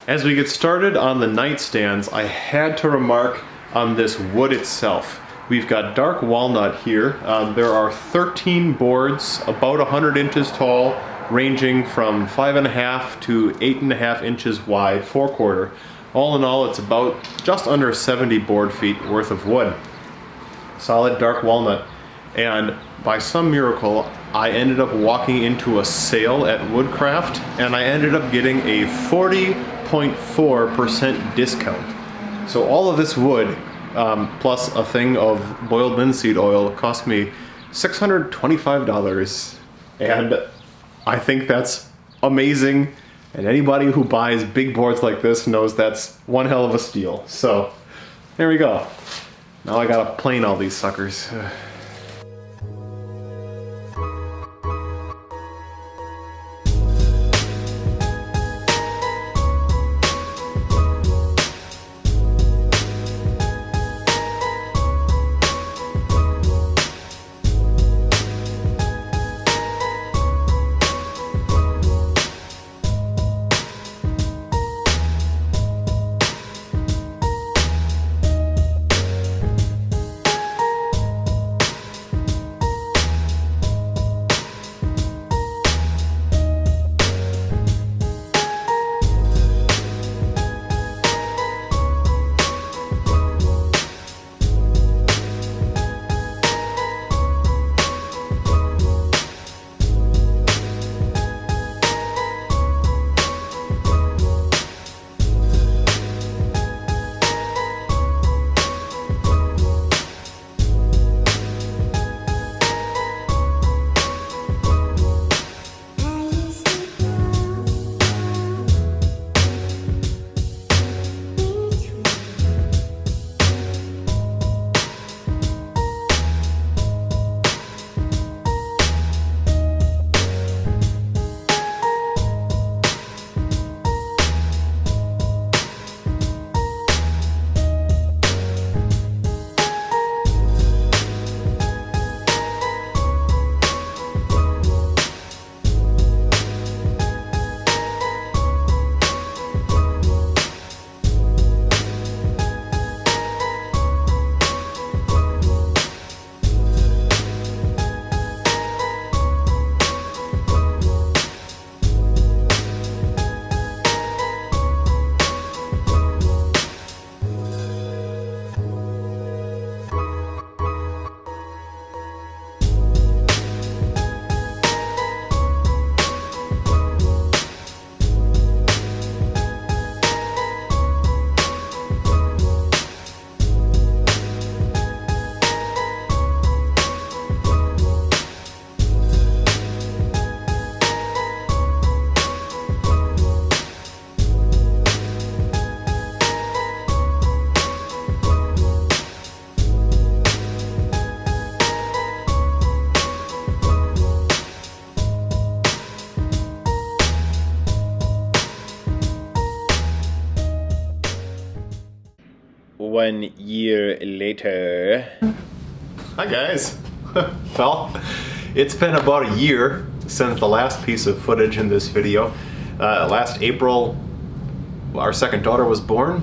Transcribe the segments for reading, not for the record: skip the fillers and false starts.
As we get started on the nightstands, I had to remark on this wood itself. We've got dark walnut here. There are 13 boards, about 100 inches tall, ranging from 5.5 to 8.5 inches wide, 4/4. All in all, it's about just under 70 board feet worth of wood. Solid dark walnut. And by some miracle, I ended up walking into a sale at Woodcraft, and I ended up getting a 40.4% discount. So all of this wood, plus a thing of boiled linseed oil, cost me $625. And I think that's amazing. And anybody who buys big boards like this knows that's one hell of a steal. So there we go. Now I gotta plane all these suckers. One year later. Hi guys. Well, it's been about a year since the last piece of footage in this video. Last April, our second daughter was born,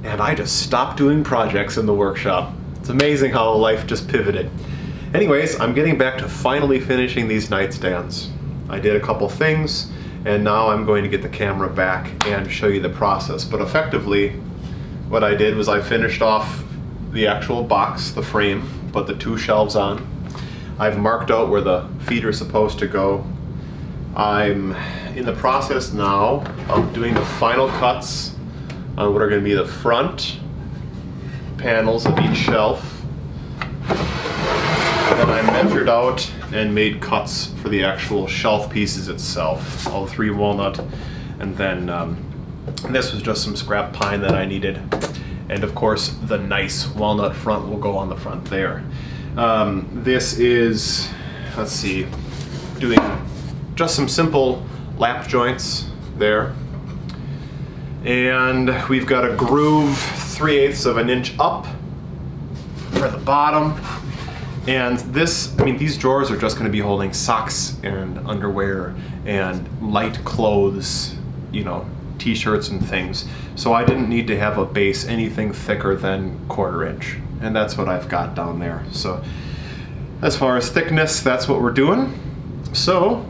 and I just stopped doing projects in the workshop. It's amazing how life just pivoted. Anyways, I'm getting back to finally finishing these nightstands. I did a couple things, and now I'm going to get the camera back and show you the process. But effectively, what I did was I finished off the actual box, the frame, put the 2 shelves on. I've marked out where the feet are supposed to go. I'm in the process now of doing the final cuts on what are going to be the front panels of each shelf. Then I measured out and made cuts for the actual shelf pieces itself, all 3 walnut, and then this was just some scrap pine that I needed. And of course, the nice walnut front will go on the front there. This is, let's see, doing just some simple lap joints there. And we've got a groove 3/8 of an inch up for the bottom. And this, I mean, these drawers are just going to be holding socks and underwear and light clothes, you know, t-shirts and things. So I didn't need to have a base anything thicker than 1/4 inch. And that's what I've got down there. So as far as thickness, that's what we're doing. So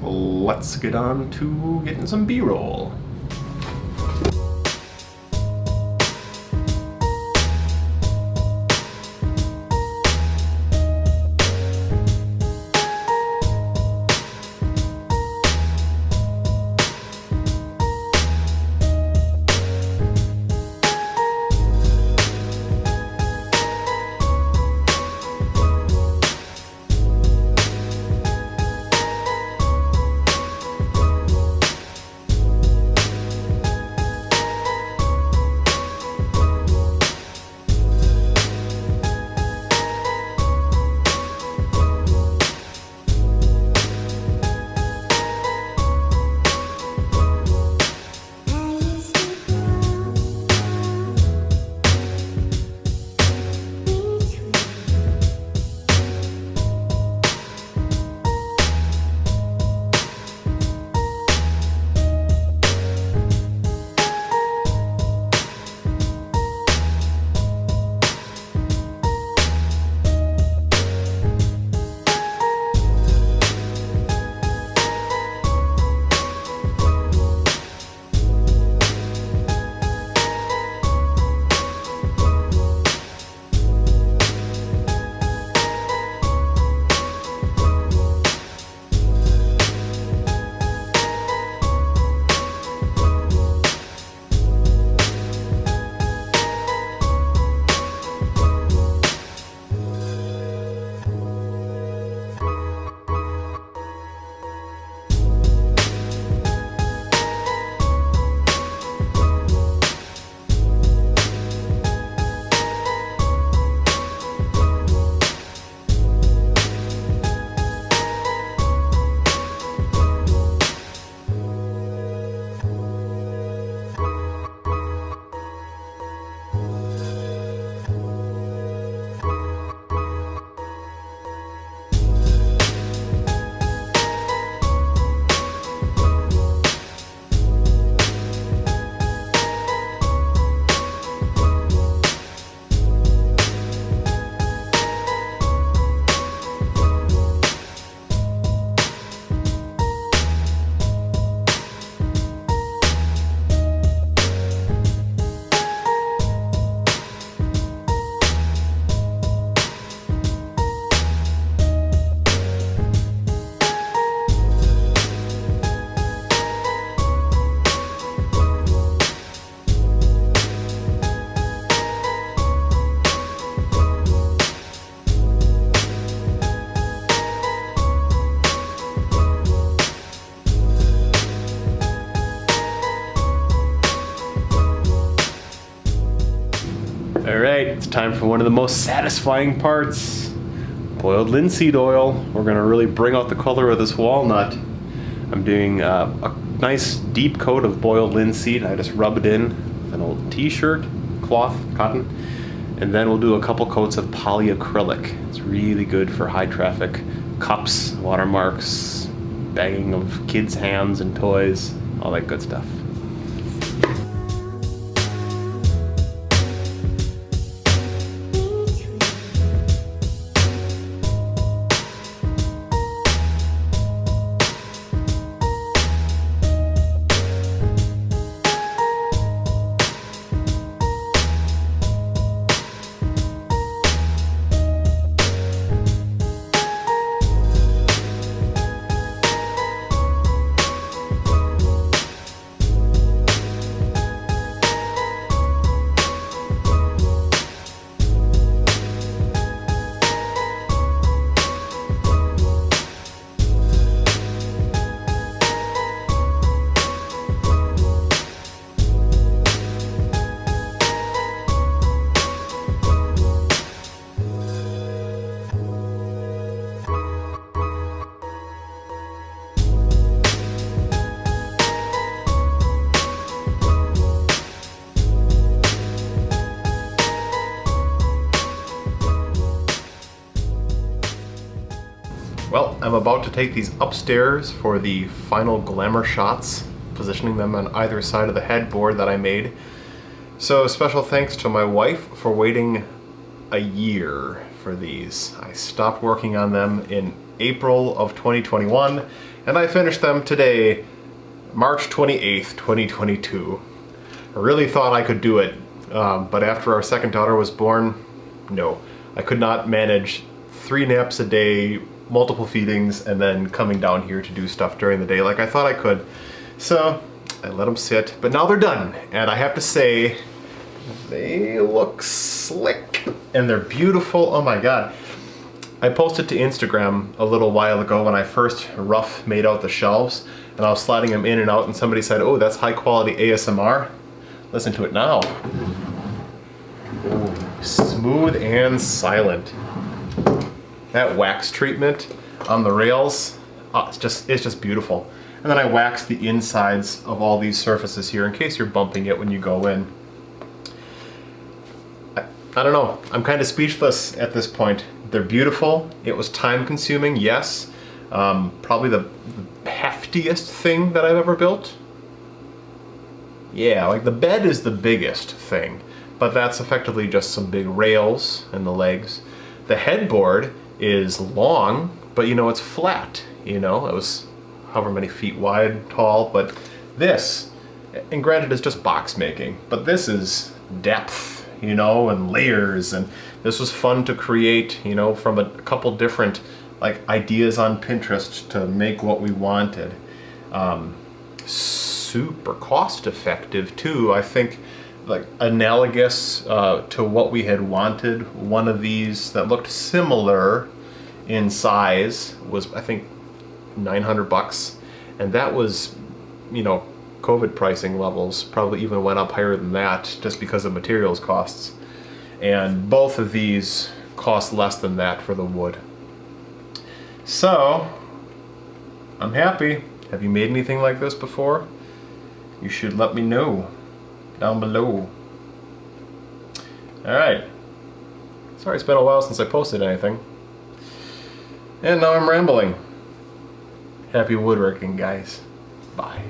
let's get on to getting some B-roll. Alright, it's time for one of the most satisfying parts. Boiled linseed oil. We're going to really bring out the color of this walnut. I'm doing a nice deep coat of boiled linseed. I just rub it in with an old t-shirt, cloth, cotton, and then we'll do a couple coats of polyacrylic. It's really good for high traffic cups, watermarks, bagging of kids' hands and toys, all that good stuff. Well, I'm about to take these upstairs for the final glamour shots positioning them on either side of the headboard that I made. So special thanks to my wife for waiting a year for these. I stopped working on them in April of 2021, and I finished them today, March 28th, 2022. I really thought I could do it, but after our second daughter was born, no. I could not manage 3 naps a day, multiple feedings, and then coming down here to do stuff during the day like I thought I could. So I let them sit, but now they're done, and I have to say, they look slick and they're beautiful. Oh my god. I posted to Instagram a little while ago when I first rough made out the shelves, and I was sliding them in and out, and somebody said, oh, that's high quality ASMR. Listen to it now. Ooh, smooth and silent. That wax treatment on the rails, it's just beautiful. And then I wax the insides of all these surfaces here in case you're bumping it when you go in. I don't know, I'm kind of speechless at this point. They're beautiful. It was time consuming, yes. Probably the heftiest thing that I've ever built. Yeah, like the bed is the biggest thing, but that's effectively just some big rails and the legs. The headboard is long, but you know, it's flat, you know? It was however many feet wide, tall, but this, and granted it's just box making, but this is depth, you know, and layers, and this was fun to create, you know, from a couple different like ideas on Pinterest to make what we wanted. Super cost effective too. I think like analogous to what we had wanted. One of these that looked similar in size was, I think, $900, and that was, you know, COVID pricing levels. Probably even went up higher than that just because of materials costs. And both of these cost less than that for the wood. So I'm happy. Have you made anything like this before? You should let me know down below. Alright. Sorry it's been a while since I posted anything. And now I'm rambling. Happy woodworking, guys. Bye.